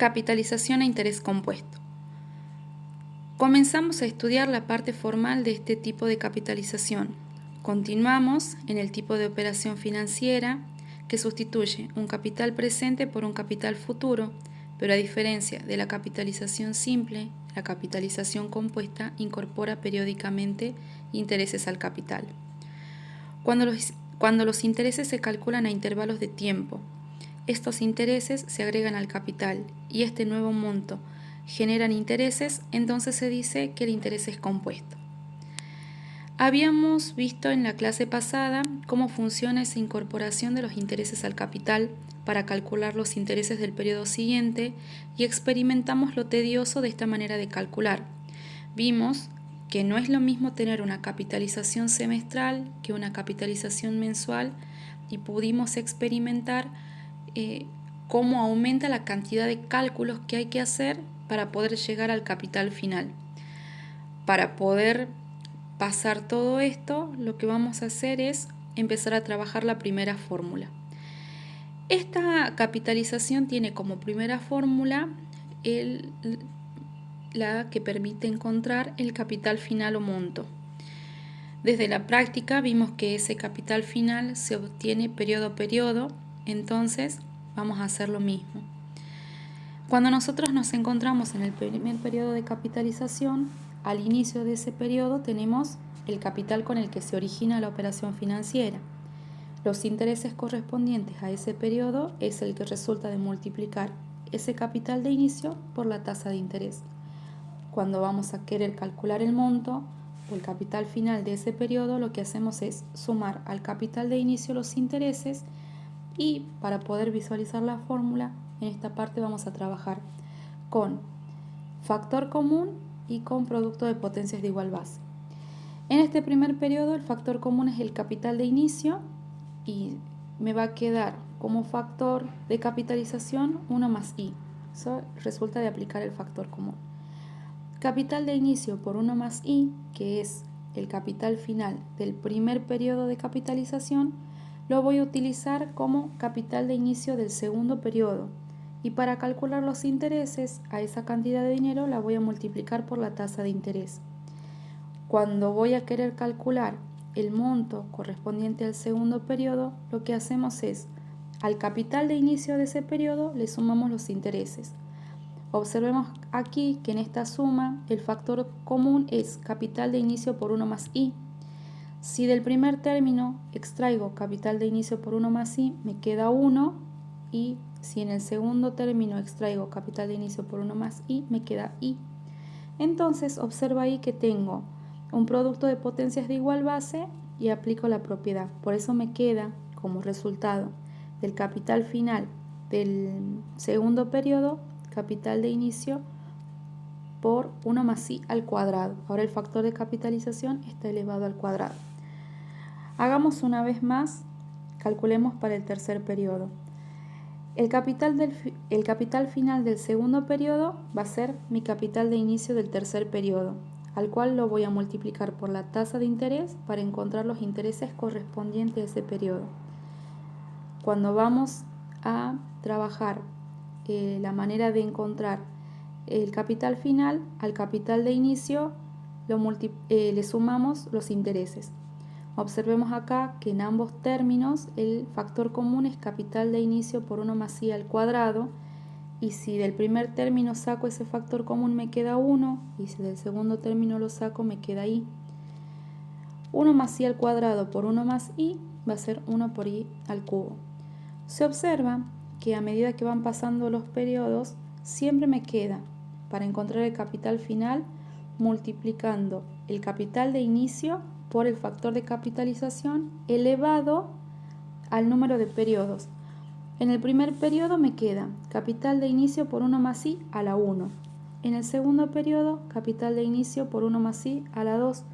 Capitalización a interés compuesto. Comenzamos a estudiar la parte formal de este tipo de capitalización. Continuamos en el tipo de operación financiera que sustituye un capital presente por un capital futuro, pero a diferencia de la capitalización simple, la capitalización compuesta incorpora periódicamente intereses al capital. Cuando los intereses se calculan a intervalos de tiempo, estos intereses se agregan al capital y este nuevo monto generan intereses, entonces se dice que el interés es compuesto. Habíamos visto en la clase pasada cómo funciona esa incorporación de los intereses al capital para calcular los intereses del periodo siguiente y experimentamos lo tedioso de esta manera de calcular. Vimos que no es lo mismo tener una capitalización semestral que una capitalización mensual y pudimos experimentar cómo aumenta la cantidad de cálculos que hay que hacer para poder llegar al capital final. Para poder pasar todo esto, lo que vamos a hacer es empezar a trabajar la primera fórmula. Esta capitalización tiene como primera fórmula la que permite encontrar el capital final o monto. Desde la práctica vimos que ese capital final se obtiene periodo a periodo, entonces vamos a hacer lo mismo. Cuando nosotros nos encontramos en el primer periodo de capitalización, al inicio de ese periodo tenemos el capital con el que se origina la operación financiera. Los intereses correspondientes a ese periodo es el que resulta de multiplicar ese capital de inicio por la tasa de interés. Cuando vamos a querer calcular el monto o el capital final de ese periodo, lo que hacemos es sumar al capital de inicio los intereses y para poder visualizar la fórmula, en esta parte vamos a trabajar con factor común y con producto de potencias de igual base. En este primer periodo el factor común es el capital de inicio y me va a quedar como factor de capitalización 1 más i. Eso resulta de aplicar el factor común. Capital de inicio por 1 más i, que es el capital final del primer periodo de capitalización, lo voy a utilizar como capital de inicio del segundo periodo. Y para calcular los intereses, a esa cantidad de dinero la voy a multiplicar por la tasa de interés. Cuando voy a querer calcular el monto correspondiente al segundo periodo, lo que hacemos es, al capital de inicio de ese periodo le sumamos los intereses. Observemos aquí que en esta suma el factor común es capital de inicio por 1 más i. Si del primer término extraigo capital de inicio por 1 más i, me queda 1, y si en el segundo término extraigo capital de inicio por 1 más i, me queda i. Entonces observa ahí que tengo un producto de potencias de igual base y aplico la propiedad. Por eso me queda como resultado del capital final del segundo periodo, capital de inicio por 1 más i al cuadrado. Ahora el factor de capitalización está elevado al cuadrado. Hagamos una vez más, calculemos para el tercer periodo. El capital final del segundo periodo va a ser mi capital de inicio del tercer periodo, al cual lo voy a multiplicar por la tasa de interés para encontrar los intereses correspondientes a ese periodo. Cuando vamos a trabajar la manera de encontrar el capital final, al capital de inicio le sumamos los intereses. Observemos acá que en ambos términos el factor común es capital de inicio por 1 más i al cuadrado, y si del primer término saco ese factor común me queda 1, y si del segundo término lo saco me queda i. 1 más i al cuadrado por 1 más i va a ser 1 por i al cubo. Se observa que a medida que van pasando los periodos, siempre me queda para encontrar el capital final multiplicando el capital de inicio por el factor de capitalización elevado al número de periodos. En el primer periodo me queda capital de inicio por 1 más i a la 1. En el segundo periodo, capital de inicio por 1 más i a la 2.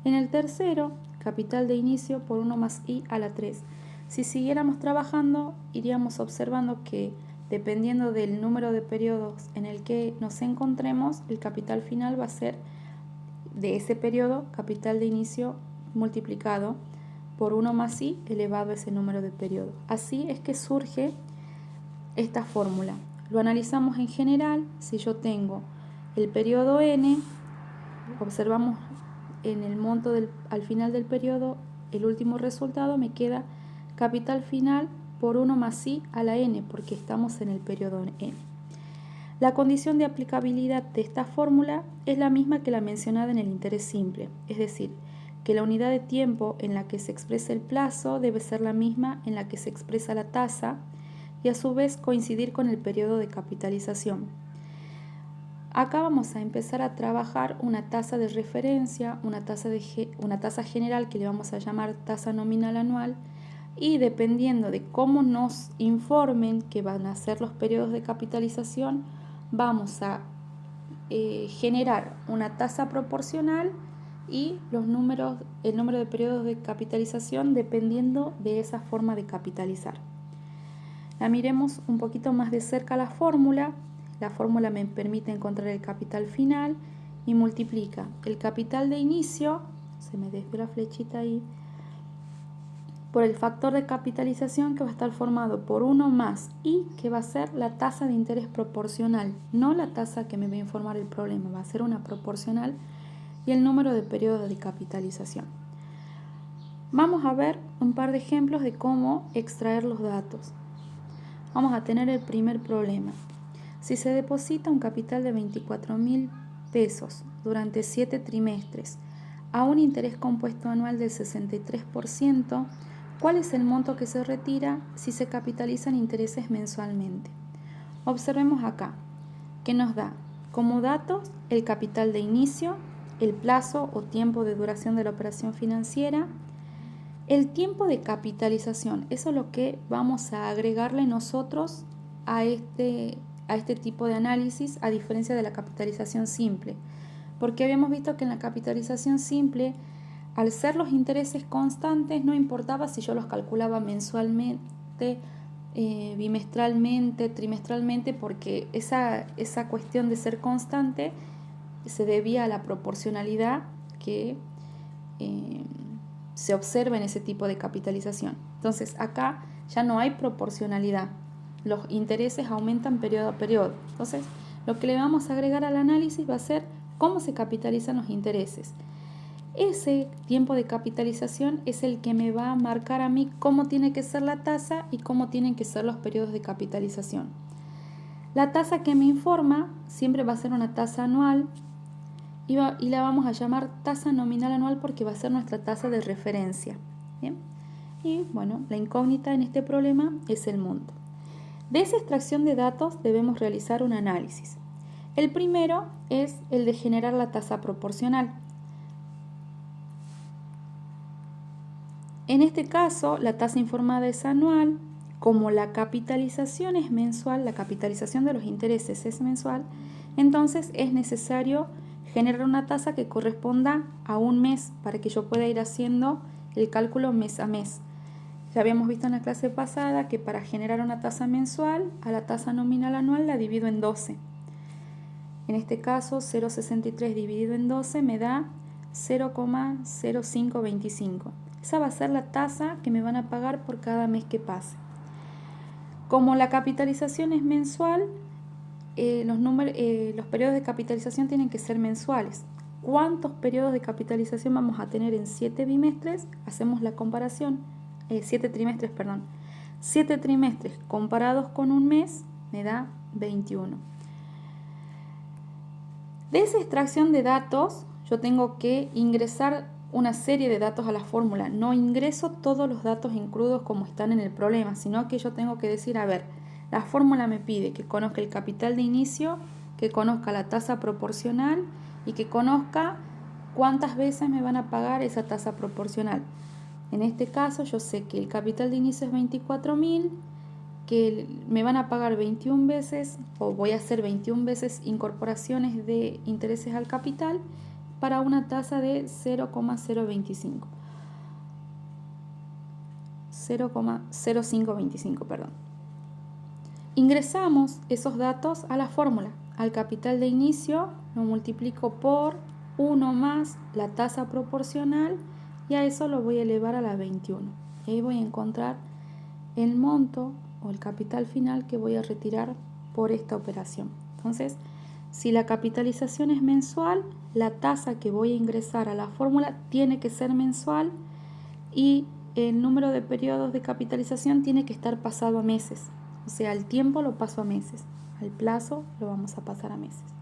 En el tercero, capital de inicio por 1 más i a la 3. Si siguiéramos trabajando, iríamos observando que dependiendo del número de periodos en el que nos encontremos, el capital final va a ser de ese periodo capital de inicio multiplicado por 1 más i elevado a ese número de periodos. Así es que surge esta fórmula. lo analizamos en general. Si yo tengo el periodo N, observamos en el monto al final del periodo, el último resultado me queda capital final por 1 más I a la N, porque estamos en el periodo N. La condición de aplicabilidad de esta fórmula es la misma que la mencionada en el interés simple, es decir, que la unidad de tiempo en la que se expresa el plazo debe ser la misma en la que se expresa la tasa y a su vez coincidir con el periodo de capitalización. Acá vamos a empezar a trabajar una tasa de referencia, una tasa general que le vamos a llamar tasa nominal anual, y dependiendo de cómo nos informen que van a ser los periodos de capitalización, vamos a generar una tasa proporcional y el número de periodos de capitalización dependiendo de esa forma de capitalizar. La miremos un poquito más de cerca la fórmula. La fórmula me permite encontrar el capital final y multiplica el capital de inicio, se me desvió la flechita ahí, por el factor de capitalización, que va a estar formado por 1 más I, que va a ser la tasa de interés proporcional, no la tasa que me va a informar el problema, va a ser una proporcional, y el número de periodos de capitalización. Vamos a ver un par de ejemplos de cómo extraer los datos. Vamos a tener el primer problema. Si se deposita un capital de 24.000 pesos durante 7 trimestres a un interés compuesto anual del 63%, ¿cuál es el monto que se retira si se capitalizan intereses mensualmente? Observemos acá que nos da como datos el capital de inicio, el plazo o tiempo de duración de la operación financiera, el tiempo de capitalización. Eso es lo que vamos a agregarle nosotros a este tipo de análisis, a diferencia de la capitalización simple, porque habíamos visto que en la capitalización simple, al ser los intereses constantes, no importaba si yo los calculaba mensualmente, bimestralmente, trimestralmente, porque esa cuestión de ser constante se debía a la proporcionalidad que se observa en ese tipo de capitalización. Entonces acá ya no hay proporcionalidad, los intereses aumentan periodo a periodo. Entonces lo que le vamos a agregar al análisis va a ser cómo se capitalizan los intereses. Ese tiempo de capitalización es el que me va a marcar a mí cómo tiene que ser la tasa y cómo tienen que ser los periodos de capitalización. La tasa que me informa siempre va a ser una tasa anual y la vamos a llamar tasa nominal anual porque va a ser nuestra tasa de referencia. ¿Bien? Y bueno, la incógnita en este problema es el monto. De esa extracción de datos debemos realizar un análisis. El primero es el de generar la tasa proporcional. En este caso, la tasa informada es anual. Como la capitalización es mensual, la capitalización de los intereses es mensual, entonces es necesario generar una tasa que corresponda a un mes para que yo pueda ir haciendo el cálculo mes a mes. Ya habíamos visto en la clase pasada que para generar una tasa mensual, a la tasa nominal anual la divido en 12. En este caso, 0,63 dividido en 12 me da 0,0525. Esa va a ser la tasa que me van a pagar por cada mes que pase. Como la capitalización es mensual, los periodos de capitalización tienen que ser mensuales. ¿Cuántos periodos de capitalización vamos a tener en 7 bimestres? Hacemos la comparación. 7 trimestres, perdón. 7 trimestres comparados con un mes me da 21. De esa extracción de datos, yo tengo que ingresar una serie de datos a la fórmula. No ingreso todos los datos en crudos como están en el problema, sino que yo tengo que decir, a ver, la fórmula me pide que conozca el capital de inicio, que conozca la tasa proporcional y que conozca cuántas veces me van a pagar esa tasa proporcional. En este caso yo sé que el capital de inicio es 24.000, que me van a pagar 21 veces o voy a hacer 21 veces incorporaciones de intereses al capital para una tasa de 0,025. 0,0525, perdón. Ingresamos esos datos a la fórmula. Al capital de inicio lo multiplico por 1 más la tasa proporcional y a eso lo voy a elevar a la 21. Y ahí voy a encontrar el monto o el capital final que voy a retirar por esta operación. Entonces, si la capitalización es mensual, la tasa que voy a ingresar a la fórmula tiene que ser mensual y el número de periodos de capitalización tiene que estar pasado a meses. O sea, el tiempo lo paso a meses, al plazo lo vamos a pasar a meses.